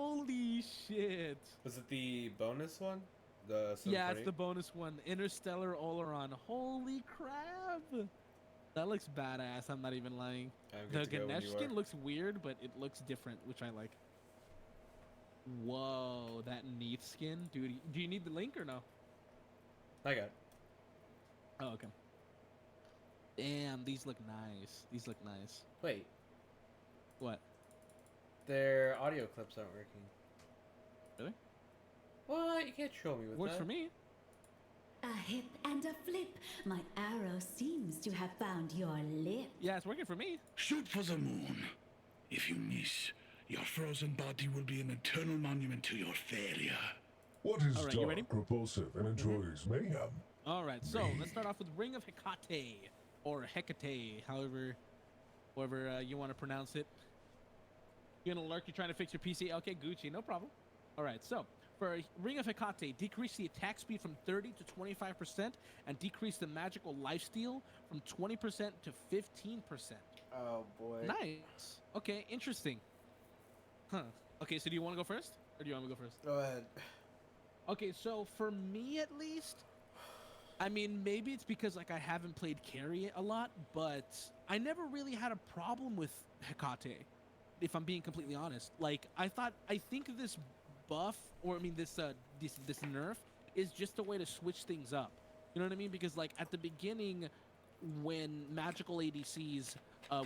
Holy shit. Was it the bonus one? The Yeah, it's 7.8? the bonus one. Interstellar Oleron. Holy crap. That looks badass. I'm not even lying. I'm good The to go when Ganesh you skin are. looks weird, but it looks different, which I like. Whoa, that Neath skin. Dude, do you need the link or no? I got it. Oh, okay. Damn, these look nice. These look nice. Wait, What? their audio clips aren't working. Really? What? You can't troll me with Works for that. me. A hip and a flip. My arrow seems to have found your lip. Yeah, it's working for me. Shoot for the moon. If you miss, your frozen body will be an eternal monument to your failure. What is All right, you ready? dark, repulsive, and enjoys mayhem? All right, so let's start off with Ring of Hecate, or Hecate, however you want to pronounce it. You're gonna lurk, you're trying to fix your PC. Okay, Gucci, no problem. All right, so for Ring of Hecate, decrease the attack speed from 30 to 25% and decrease the magical lifesteal from 20% to 15%. Oh boy. Nice. Okay, interesting. Huh. Okay, so do you want to go first? Or do you want me to go first? Go ahead. Okay, so for me at least, I mean, maybe it's because like I haven't played carry a lot, but I never really had a problem with Hecate, if I'm being completely honest. Like I think this buff, or I mean this nerf is just a way to switch things up. You know what I mean? Because like at the beginning, when magical ADCs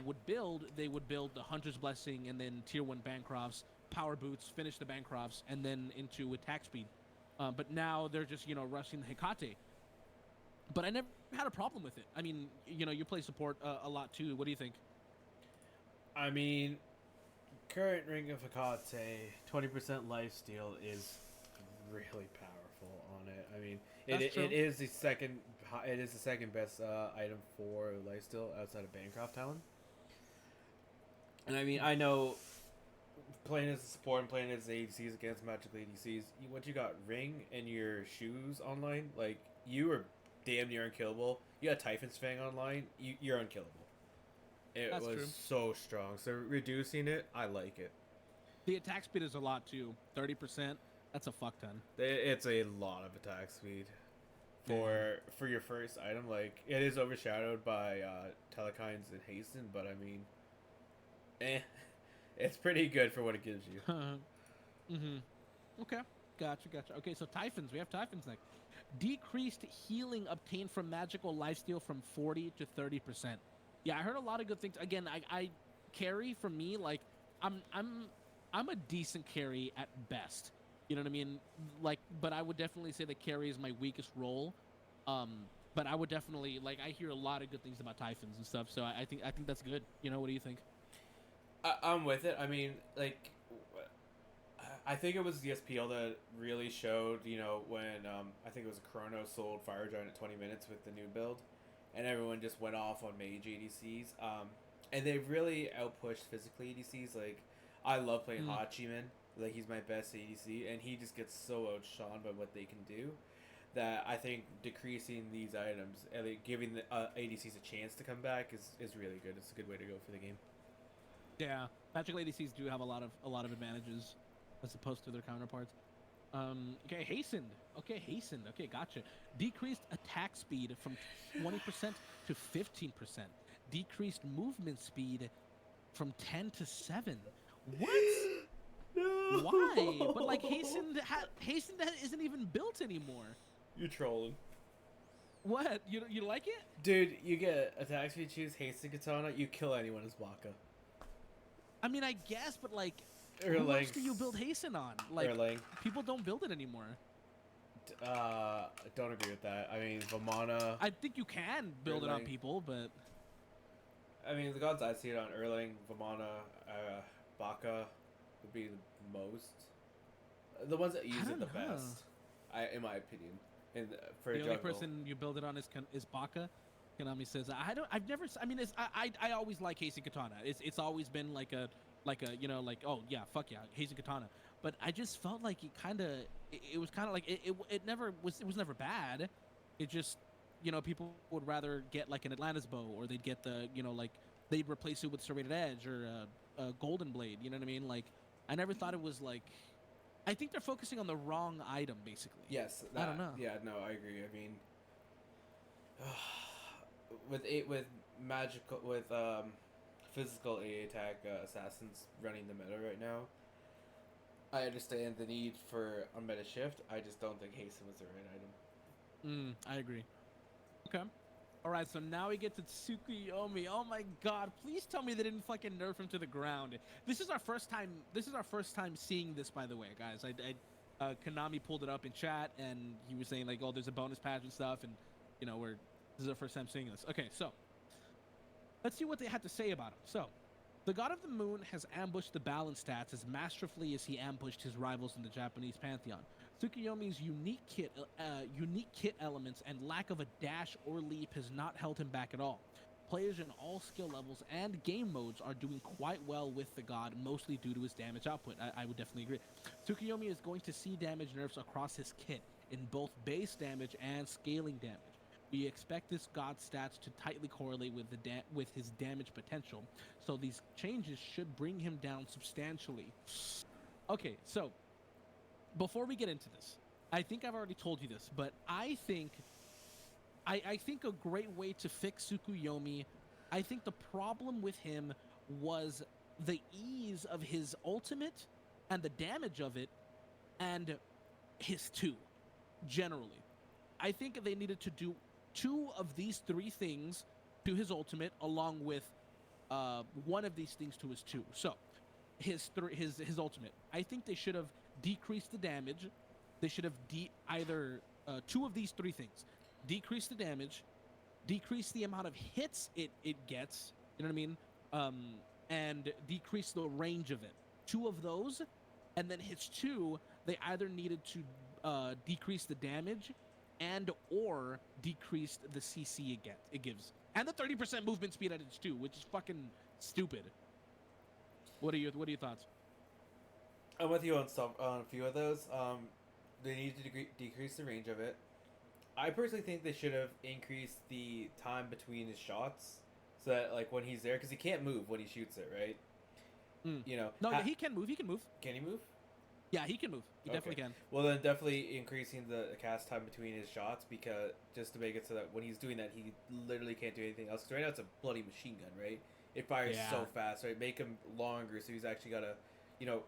would build, they would build the Hunter's Blessing and then tier 1 Bancrofts, power boots, finish the Bancrofts, and then into attack speed. But now they're just, rushing the Hecate. But I never had a problem with it. I mean, you play support a lot too. What do you think? I mean, current Ring of Hecate, 20% lifesteal is really powerful on it. I mean, That's true. it is the second best item for lifesteal outside of Bancroft Talon. And I mean, I know playing as a support and playing as ADCs against magical ADCs, once you got Ring and your shoes online, like you are damn near unkillable. You got Typhon's Fang online, you're unkillable. That's was true. So strong. So reducing it, I like it. The attack speed is a lot too. 30%. That's a fuck ton. It's a lot of attack speed for your first item. Like it is overshadowed by Telekines and Hasten, but I mean, it's pretty good for what it gives you. Mm-hmm. Okay. Gotcha. Okay, so Typhons. We have Typhons next. Decreased healing obtained from magical lifesteal from 40 to 30%. Yeah, I heard a lot of good things. Again, I carry for me, like I'm a decent carry at best. You know what I mean? Like, but I would definitely say that carry is my weakest role. But I would definitely I hear a lot of good things about Typhons and stuff. So I think that's good. What do you think? I'm with it. I mean, I think it was the SPL that really showed, when I think it was Chrono sold Fire Giant at 20 minutes with the new build, and everyone just went off on mage ADCs. And they really outpushed physical ADCs. Like, I love playing Hachiman. Like, he's my best ADC, and he just gets so outshone by what they can do that I think decreasing these items and giving the ADCs a chance to come back is really good. It's a good way to go for the game. Yeah, magical ADCs do have a lot of advantages as opposed to their counterparts. Okay, hastened. Okay, gotcha. Decreased attack speed from 20% to 15%. Decreased movement speed from 10 to 7. What? No. Why? But hastened isn't even built anymore. You're trolling. What? You like it? Dude, you get attack speed, choose Hasten Katana, you kill anyone as Waka. I mean, I guess, but Or who else do you build hasten on? People don't build it anymore. I don't agree with that. I mean, Vamana. I think you can build it on people, but I mean, the gods I see it on Erling, Vamana, Baka would be the most. The ones that use it the best, in my opinion. For the only person you build it on is Baka. Konami says I've never. I mean, I always like Hasten Katana. It's always been oh yeah, fuck yeah, Hasten Katana. But I just felt like it was kind of like it was never bad. It just people would rather get like an Atlantis bow, or they'd get the they'd replace it with Serrated Edge or a Golden Blade. You know what I mean? Like I never thought it was I think they're focusing on the wrong item, basically. Yes, I don't know. Yeah, no, I agree. I mean, with magical physical A attack assassins running the meta right now, I understand the need for a meta shift. I just don't think hasten was the right item. I agree. Okay. All right, so now we get to Tsukuyomi. Oh my God! Please tell me they didn't fucking nerf him to the ground. This is our first time. This is our first time seeing this, by the way, guys. Konami pulled it up in chat, and he was saying like, "Oh, there's a bonus patch and stuff," and you know, this is our first time seeing this. Okay, so let's see what they had to say about him. So, the God of the Moon has ambushed the balance stats as masterfully as he ambushed his rivals in the Japanese pantheon. Tsukuyomi's unique kit elements and lack of a dash or leap has not held him back at all. Players in all skill levels and game modes are doing quite well with the god, mostly due to his damage output. I would definitely agree. Tsukuyomi is going to see damage nerfs across his kit in both base damage and scaling damage. We expect this god's stats to tightly correlate with his damage potential, so these changes should bring him down substantially. Okay, so before we get into this, I think I've already told you this, but I think a great way to fix Tsukuyomi, I think the problem with him was the ease of his ultimate and the damage of it and his 2, generally. I think they needed to do 2 of these 3 things to his ultimate, along with one of these things to his 2. So, his ultimate. I think they should have decreased the damage. They should have either 2 of these 3 things: decrease the damage, decrease the amount of hits it gets. You know what I mean? And decrease the range of it. 2 of those, and then his 2. They either needed to decrease the damage and or decrease the CC it gives, and the 30% movement speed at its 2, which is fucking stupid. What are your thoughts? I'm with you on a few of those. They need to decrease the range of it. I personally think they should have increased the time between his shots, so that like when he's there, because he can't move when he shoots it, right? You know. No, he can move. He can move. Can he move? Yeah, he can move. He definitely can. Well, then definitely increasing the cast time between his shots, because just to make it so that when he's doing that, he literally can't do anything else. Because right now it's a bloody machine gun, right? It fires so fast, right? Make him longer, so he's actually got a, you know,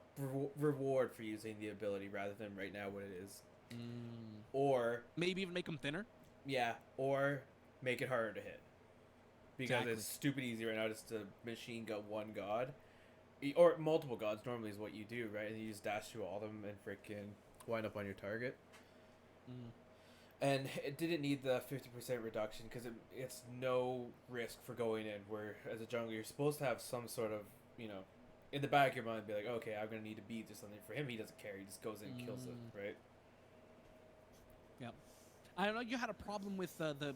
reward for using the ability rather than right now what it is. Or maybe even make him thinner. Yeah, or make it harder to hit. Because it's stupid easy right now just to machine gun one god. Or multiple gods normally is what you do, right? And you just dash through all of them and freaking wind up on your target. And it didn't need the 50% reduction because it's no risk for going in, where as a jungler you're supposed to have some sort of, you know, in the back of your mind be like, okay, I'm going to need to beat or something. For him, he doesn't care. He just goes in and kills it, right? Yeah. I know you had a problem with the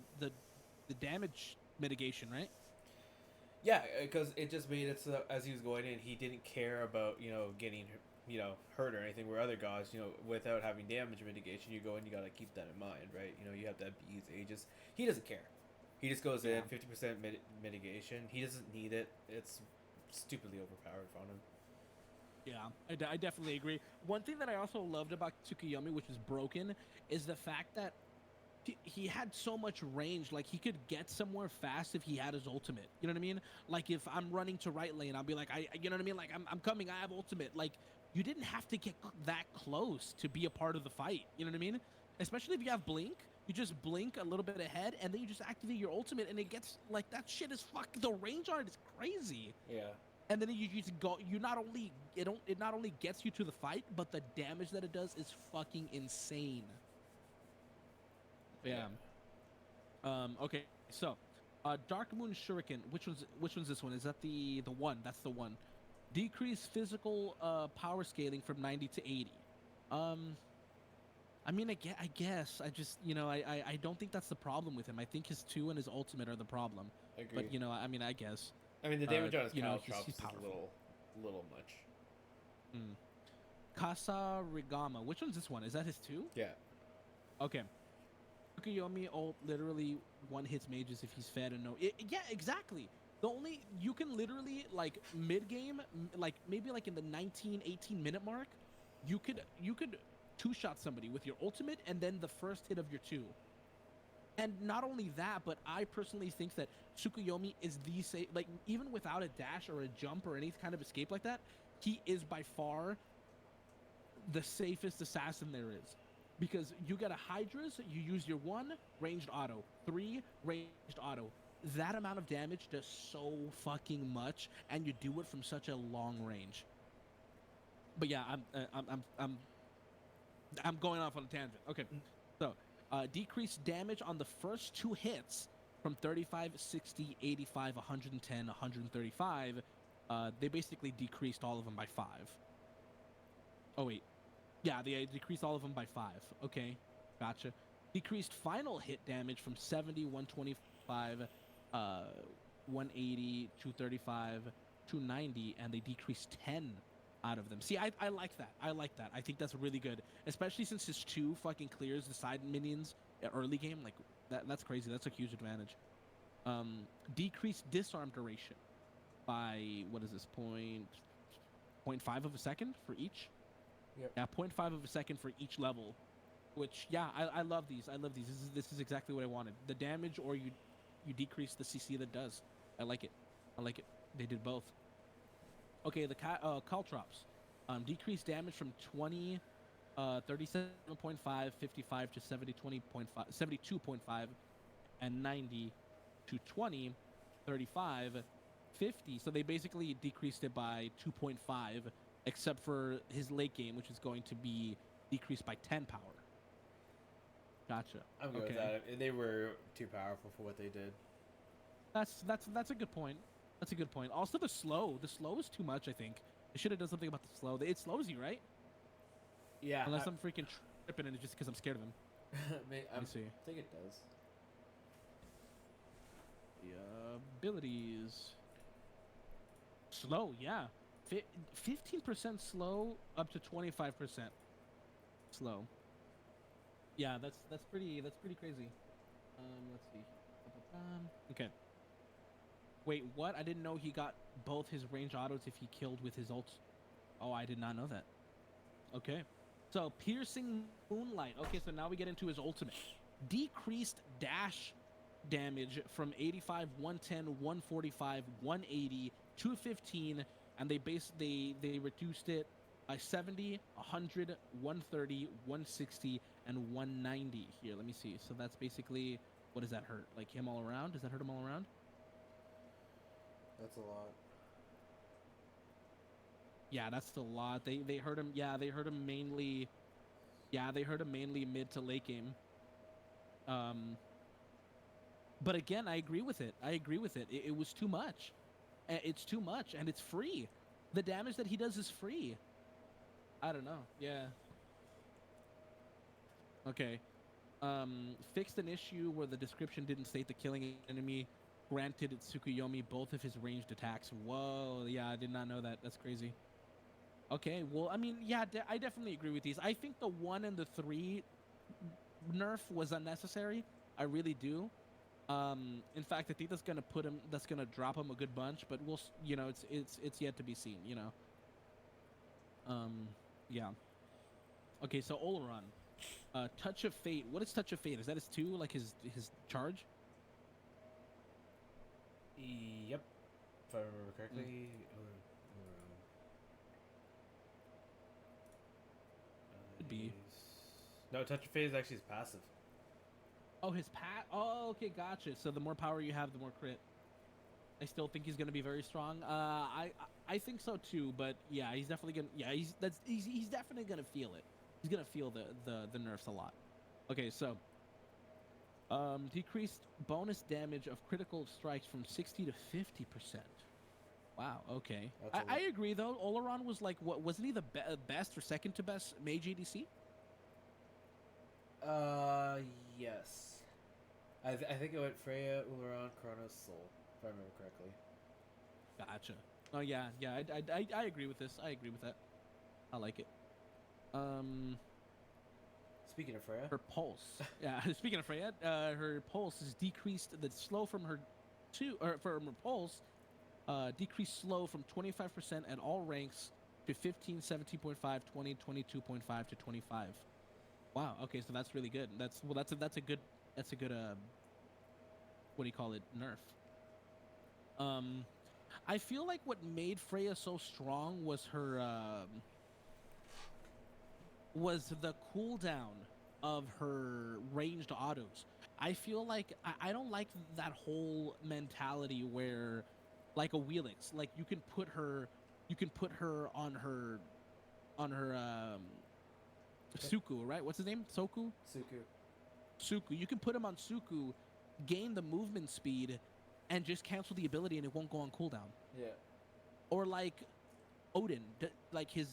damage mitigation, right? Yeah, because it just made it so as he was going in, he didn't care about, you know, getting, you know, hurt or anything, where other gods, you know, without having damage mitigation, you go in, you got to keep that in mind, right? You know, you have to beat Aegis. He doesn't care. He just goes in, 50% mitigation. He doesn't need it. It's stupidly overpowered on him. Yeah, I definitely agree. One thing that I also loved about Tsukuyomi, which was broken, is the fact that he had so much range. Like, he could get somewhere fast if he had his ultimate. You know what I mean? Like, if I'm running to right lane, I'll be like, you know what I mean? Like, I'm coming, I have ultimate. Like, you didn't have to get that close to be a part of the fight. You know what I mean? Especially if you have blink. You just blink a little bit ahead, and then you just activate your ultimate, and it gets, like, that shit is the range on it is crazy. Yeah. And then you just go, it not only gets you to the fight, but the damage that it does is fucking insane. Yeah. Okay, so Dark Moon Shuriken, which one's this one? Is that the one? That's the one. Decrease physical power scaling from 90 to 80. I mean, I guess I just, you know, I don't think that's the problem with him. I think his 2 and his ultimate are the problem. I agree. But, you know, I mean, I guess. I mean, the damage on his he's drops is powerful. a little much. Kasarigama. Which one's this one? Is that his 2? Yeah. Okay. Tsukuyomi ult literally one hits mages if he's fed and no. Yeah, exactly. The only you can literally like mid game, like maybe like in the 19-18 minute mark, you could two-shot somebody with your ultimate and then the first hit of your two. And not only that, but I personally think that Tsukuyomi is the safe, like even without a dash or a jump or any kind of escape like that, he is by far the safest assassin there is. Because you get a Hydra's, you use your 1 ranged auto, 3 ranged auto. That amount of damage does so fucking much, and you do it from such a long range. But yeah, I'm going off on a tangent. Okay, so decreased damage on the first 2 hits from 35, 60, 85, 110, 135. They basically decreased all of them by 5. Oh wait, yeah, they decreased all of them by 5. Okay, gotcha. Decreased final hit damage from 70, 125, 180, 235, 290, and they decreased 10 out of them. See, I like that. I like that. I think that's really good, especially since his 2 fucking clears the side minions early game. Like that's crazy. That's a huge advantage. Decreased disarm duration by what is this 0.5 of a second for each. Yep. Yeah, 0.5 of a second for each level, which yeah, I love these. I love these. This is exactly what I wanted. The damage, or you decrease the CC that does. I like it. I like it. They did both. Okay, the Caltrops. Decreased damage from 20, 37.5, 55 to 70, 72.5, and 90 to 20, 35, 50. So they basically decreased it by 2.5, except for his late game, which is going to be decreased by 10 power. Gotcha. I'm good with that. They were too powerful for what they did. That's a good point. That's a good point. Also, the slow is too much. I think it should have done something about the slow. It slows you, right? Yeah. Unless I'm freaking tripping and it's just because I'm scared of him. Let me see. I think it does. The abilities. Slow, yeah. 15% slow up to 25% slow. Yeah, that's pretty crazy. Let's see. Okay. Wait, what? I didn't know he got both his range autos if he killed with his ult. Oh, I did not know that. Okay. So, piercing moonlight. Okay, so now we get into his ultimate. Decreased dash damage from 85, 110, 145, 180, 215, and they reduced it by 70, 100, 130, 160, and 190 here. Let me see. So that's basically, what does that hurt? Like him all around? Does that hurt him all around? That's a lot. Yeah, that's a lot. They hurt him. Yeah, they hurt him mainly. Yeah, they hurt him mainly mid to late game. But again, I agree with it. It was too much. It's too much, and it's free. The damage that he does is free. I don't know. Yeah. Okay. Fixed an issue where the description didn't state the killing enemy. Granted, it's Tsukuyomi both of his ranged attacks. Whoa, yeah, I did not know that. That's crazy. Okay, well, I mean, yeah, I definitely agree with these. I think the 1 and the 3 nerf was unnecessary. I really do. In fact, I think that's gonna drop him a good bunch. But we'll, it's yet to be seen. Yeah. Okay, so Oleron, Touch of Fate. What is Touch of Fate? Is that his 2, like his charge? Yep. If I remember correctly. Could be. No, Touch of Fate is actually his passive. Oh, his pat. Oh, okay, gotcha. So the more power you have, the more crit. I still think he's gonna be very strong. I think so too. But yeah, he's definitely gonna. Yeah, he's definitely gonna feel it. He's gonna feel the nerfs a lot. Okay, so decreased bonus damage of critical strikes from 60 to 50%. Wow. Okay. I agree though. Oleron was like, what? Wasn't he the best or second to best mage ADC? Yes. I think it went Freya, Uleron, Chronos, Soul, if I remember correctly. Gotcha. Oh yeah. I agree with this. I agree with that. I like it. Speaking of Freya, her pulse. Yeah. Speaking of Freya, her pulse is decreased. The slow from her from her pulse, decreased slow from 25% at all ranks to 15, 17.5, 20, 22.5 to 25. Wow. Okay, so that's really good. That's a good what do you call it? Nerf. I feel like what made Freya so strong was her was the cooldown of her ranged autos. I feel like I don't like that whole mentality where, like a Wheelix, like you can put her on her Suku, right? What's his name? Suku. You can put him on Suku, gain the movement speed, and just cancel the ability, and it won't go on cooldown. Yeah. Or like Odin, like he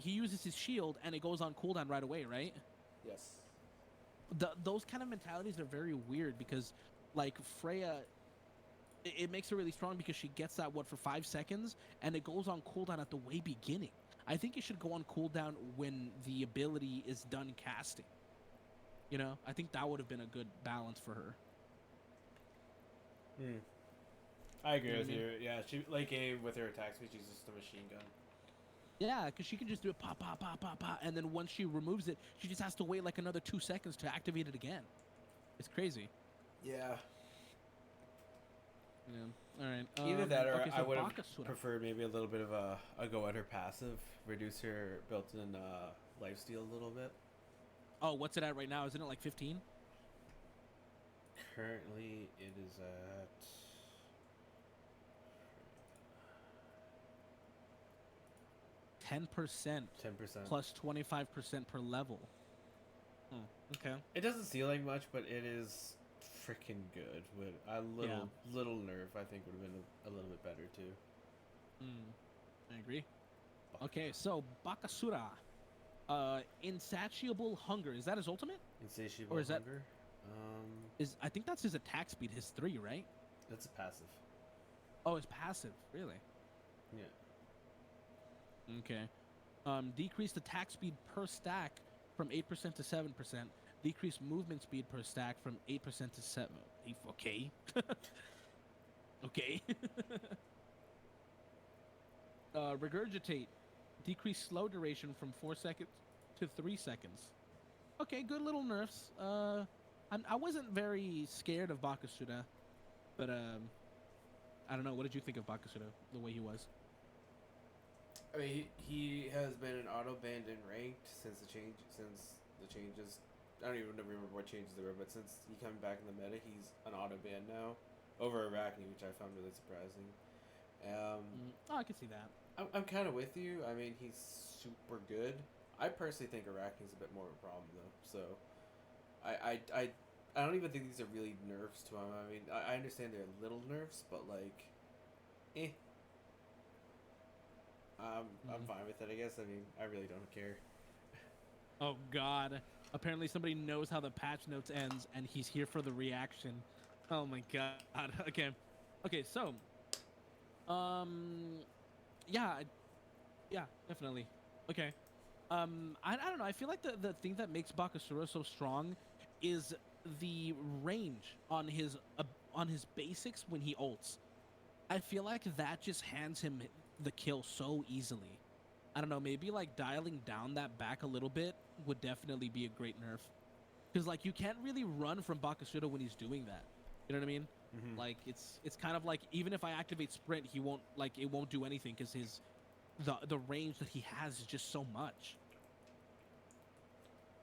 uses his shield and it goes on cooldown right away, right? Yes. Those kind of mentalities are very weird because, like Freya, it makes her really strong because she gets that for 5 seconds and it goes on cooldown at the way beginning. I think it should go on cooldown when the ability is done casting. You know, I think that would have been a good balance for her. I agree with you. Yeah, she with her attack speed, she's just a machine gun. Yeah, because she can just do it pop, pop, pop, pop, pop, and then once she removes it, she just has to wait like another 2 seconds to activate it again. It's crazy. Yeah. Yeah. All right. Either that, or okay, so I would have Bakasura. preferred maybe a little bit of a go at her passive, reduce her built-in lifesteal a little bit. Oh, what's it at right now? Isn't it like 15? Currently, it is at 10%. 10%. Plus 25% per level. Okay. It doesn't seem like much, but it is freaking good. With a little nerf, I think would have been a little bit better too. I agree. Okay, so Bakasura, Insatiable Hunger. Is that his ultimate? Insatiable Or is that- hunger. I think that's his attack speed, his 3, right? That's a passive. Oh, it's passive. Really? Yeah. Okay. Decreased attack speed per stack from 8% to 7%. Decreased movement speed per stack from 8% to 7. Okay. Okay. Regurgitate. Decreased slow duration from 4 seconds to 3 seconds. Okay, good little nerfs. I wasn't very scared of Bakasura, but I don't know. What did you think of Bakasura, the way he was? I mean, he has been an auto banned in ranked since the changes. I don't even remember what changes there were, but since he coming back in the meta, he's an auto ban now over Arachne, which I found really surprising. Oh, I can see that. I'm kind of with you. I mean, he's super good. I personally think Arachne's a bit more of a problem though. So, I don't even think these are really nerfs to him. I mean, I understand they're little nerfs, but like, I'm fine with it, I guess. I mean, I really don't care. Oh God! Apparently somebody knows how the patch notes ends, and he's here for the reaction. Oh my God! Okay. So, yeah, definitely. Okay. I don't know. I feel like the thing that makes Bakasura so strong is the range on his basics when he ults. I feel like that just hands him the kill so easily. I don't know, maybe like dialing down that back a little bit would definitely be a great nerf. Because like you can't really run from Bakasura when he's doing that. You know what I mean? Mm-hmm. Like it's kind of like even if I activate sprint, it won't do anything because the range that he has is just so much.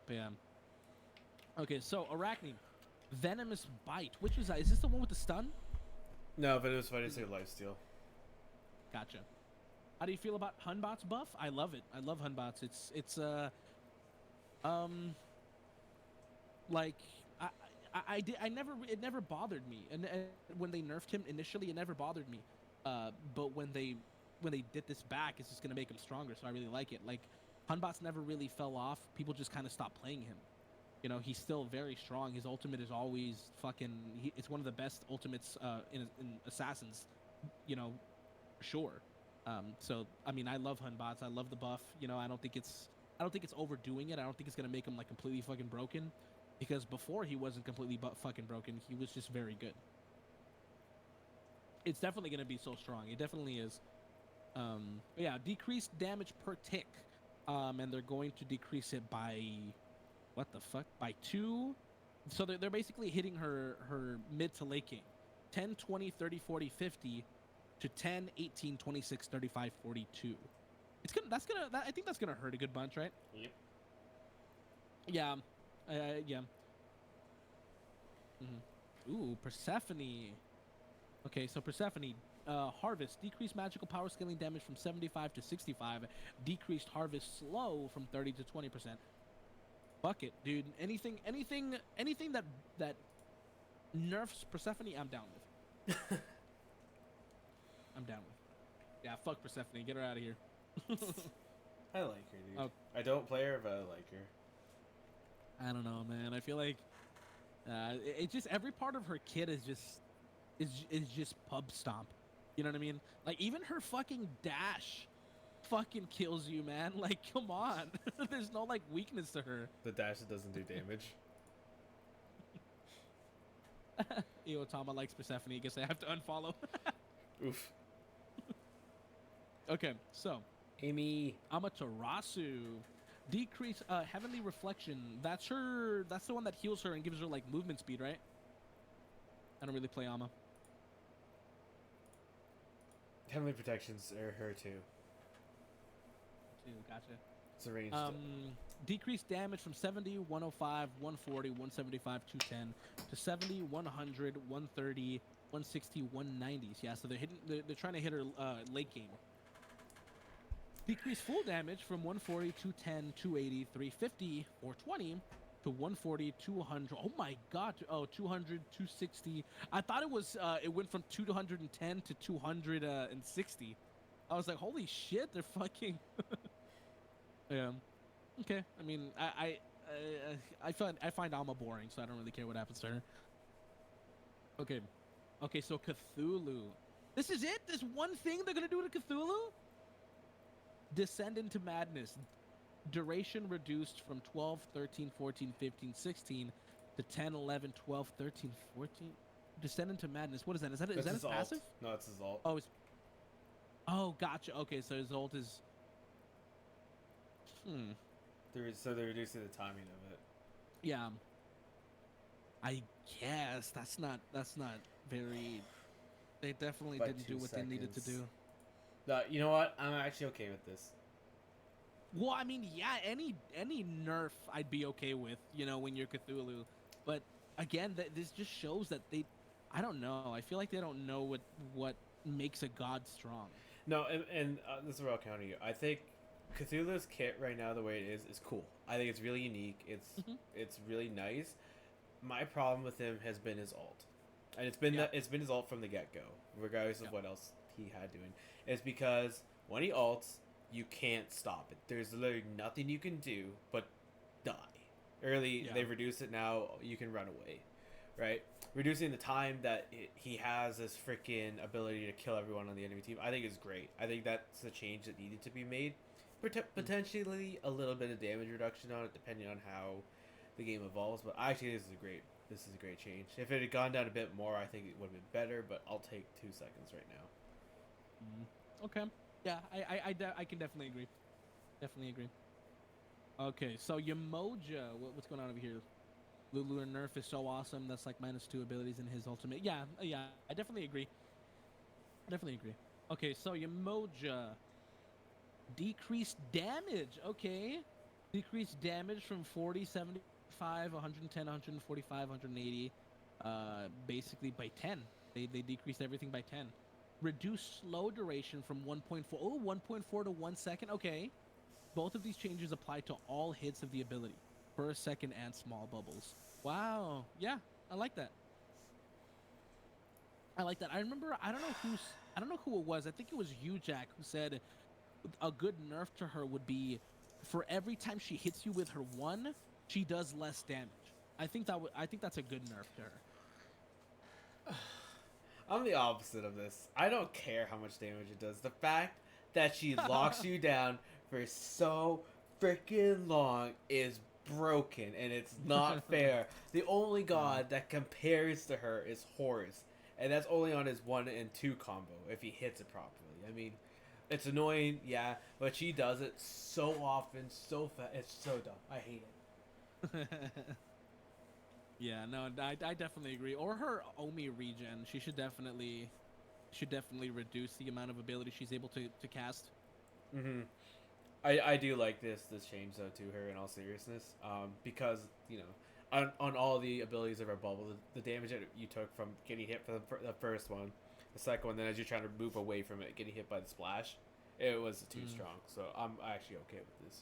But yeah. Okay, so Arachne, Venomous Bite. Which is that? Is this the one with the stun? No, but it was funny to say lifesteal. Gotcha. How do you feel about Hunbot's buff? I love it. I love Hunbot's. Like it never bothered me. And when they nerfed him initially, it never bothered me. But when they did this back, it's just gonna make him stronger. So I really like it. Like Hunbot's never really fell off. People just kind of stopped playing him. You know, he's still very strong. His ultimate is always fucking. It's one of the best ultimates in Assassins. You know, for sure. So I mean, I love Hunbots. I love the buff. You know, I don't think it's overdoing it. I don't think it's gonna make him like completely fucking broken, because before he wasn't completely fucking broken. He was just very good. It's definitely gonna be so strong. It definitely is. But yeah, decreased damage per tick. And they're going to decrease it by what the fuck? By 2. So they're basically hitting her mid to late game. 10, 20, 30, 40, 50 to 10, 18, 26, 35, 42. I think that's gonna hurt a good bunch, right? Yep. Yeah. Yeah. Ooh, Persephone. Okay, so Persephone, harvest, decreased magical power scaling damage from 75 to 65, decreased harvest slow from 30 to 20%. Fuck it, dude. Anything that nerfs Persephone, I'm down with. I'm down with. Yeah, fuck Persephone. Get her out of here. I like her, dude. Oh. I don't play her, but I like her. I don't know, man. I feel like it just every part of her kit is just pub stomp. You know what I mean? Like even her fucking dash fucking kills you, man. Like come on. There's no like weakness to her. The dash that doesn't do damage. Tama likes Persephone. I guess I have to unfollow. Oof. Okay, so Amy. Amaterasu. Decrease heavenly reflection. That's the one that heals her and gives her like movement speed, right? I don't really play Ama. Heavenly protections are her too. Gotcha. It's a ranged. Decreased damage from 70, 105, 140, 175, 210 to 70, 100, 130, 160, 190s. Yeah, so they're trying to hit her late game. Decrease full damage from 140, 210, 280, 350, 420 to 140, 200. Oh my god. 200, 260. I thought it was it went from 210 to 260. I was like, holy shit, they're fucking yeah. Okay. I mean, I find Alma boring, so I don't really care what happens to her. Okay. Okay, so Cthulhu. This is it? This one thing they're gonna do to Cthulhu? Descend into Madness. Duration reduced from 12, 13, 14, 15, 16 to 10, 11, 12, 13, 14. Descend into Madness. What is that? Is that his passive? No, it's his ult. Oh, gotcha. Okay, so his ult is. So they're reducing the timing of it. Yeah. I guess that's not very. They definitely By didn't 2 do what they needed to seconds. do. No, you know what? I'm actually okay with this. Well, I mean, yeah, any nerf I'd be okay with, when you're Cthulhu. But again, this just shows that I don't know. I feel like they don't know what makes a god strong. No, and this is where I'll counter you. I think Cthulhu's kit right now, the way it is cool. I think it's really unique. It's really nice. My problem with him has been his ult, and it's been his ult from the get go, regardless of what else he had doing. It's because when he ults, you can't stop it. There's literally nothing you can do but die. They've reduced it now. You can run away, right? Reducing the time that he has this freaking ability to kill everyone on the enemy team, I think is great. I think that's a change that needed to be made. Potentially a little bit of damage reduction on it, depending on how the game evolves. But actually, this is a great change. If it had gone down a bit more, I think it would have been better. But I'll take 2 seconds right now. Okay. Yeah, I can definitely agree. Definitely agree. Okay, so Yamoja, what's going on over here? Lulu and Nerf is so awesome. That's like -2 abilities in his ultimate. Yeah, I definitely agree. Okay, so Yamoja. Decreased damage. Okay. Decreased damage from 40, 75, 110, 145, 180. Basically by 10. They decreased everything by 10. Reduced slow duration from 1.4. Oh, 1.4 to 1 second. Okay. Both of these changes apply to all hits of the ability. First, second, and small bubbles. Wow. Yeah, I like that. I remember, I don't know who it was. I think it was you, Jack, who said a good nerf to her would be for every time she hits you with her 1, she does less damage. I think that's a good nerf to her. I'm the opposite of this. I don't care how much damage it does. The fact that she locks you down for so freaking long is broken, and it's not fair. The only god that compares to her is Horus, and that's only on his 1 and 2 combo if he hits it properly. I mean, It's annoying, yeah, but she does it so often, so fast. It's so dumb. I hate it. Yeah, no, I definitely agree. Or her Omi regen. She should definitely reduce the amount of ability she's able to cast. Mm-hmm. I do like this change though to her in all seriousness, because on all the abilities of her bubble, the damage that you took from getting hit for the first one, the second one, then as you're trying to move away from it, getting hit by the splash, it was too strong. So I'm actually okay with this.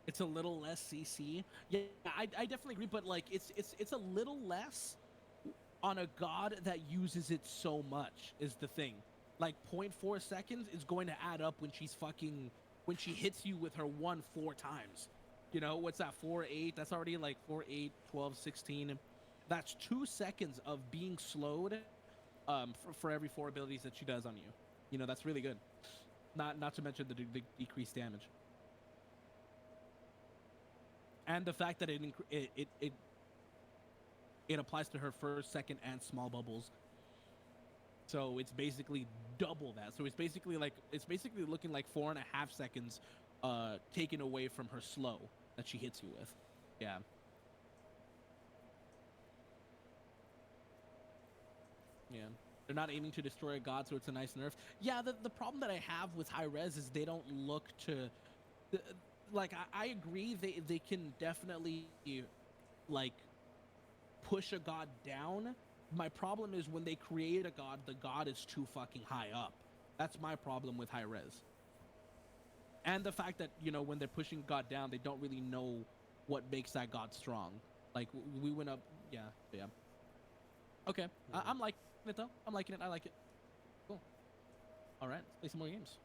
It's a little less CC. Yeah, I definitely agree, but like it's a little less on a god that uses it so much is the thing. Like 0.4 seconds is going to add up when she hits you with her 4 times. You know, what's that? 4, 8. That's already like 4, 8, 12, 16. That's 2 seconds of being slowed for every 4 abilities that she does on you. You know, that's really good. Not to mention the decreased damage. And the fact that it applies to her first, second, and small bubbles. So it's basically double that. So it's basically looking like 4.5 seconds taken away from her slow that she hits you with. Yeah. Yeah. They're not aiming to destroy a god, so it's a nice nerf. Yeah, the problem that I have with high res is they don't look to like I agree they can definitely like push a god down. My problem is when they create a god, the god is too fucking high up. That's my problem with high res. And the fact that, you know, when they're pushing god down, they don't really know what makes that god strong. Like we went up, yeah. Okay, I'm liking it though. I'm liking it. I like it. Cool. All right, let's play some more games.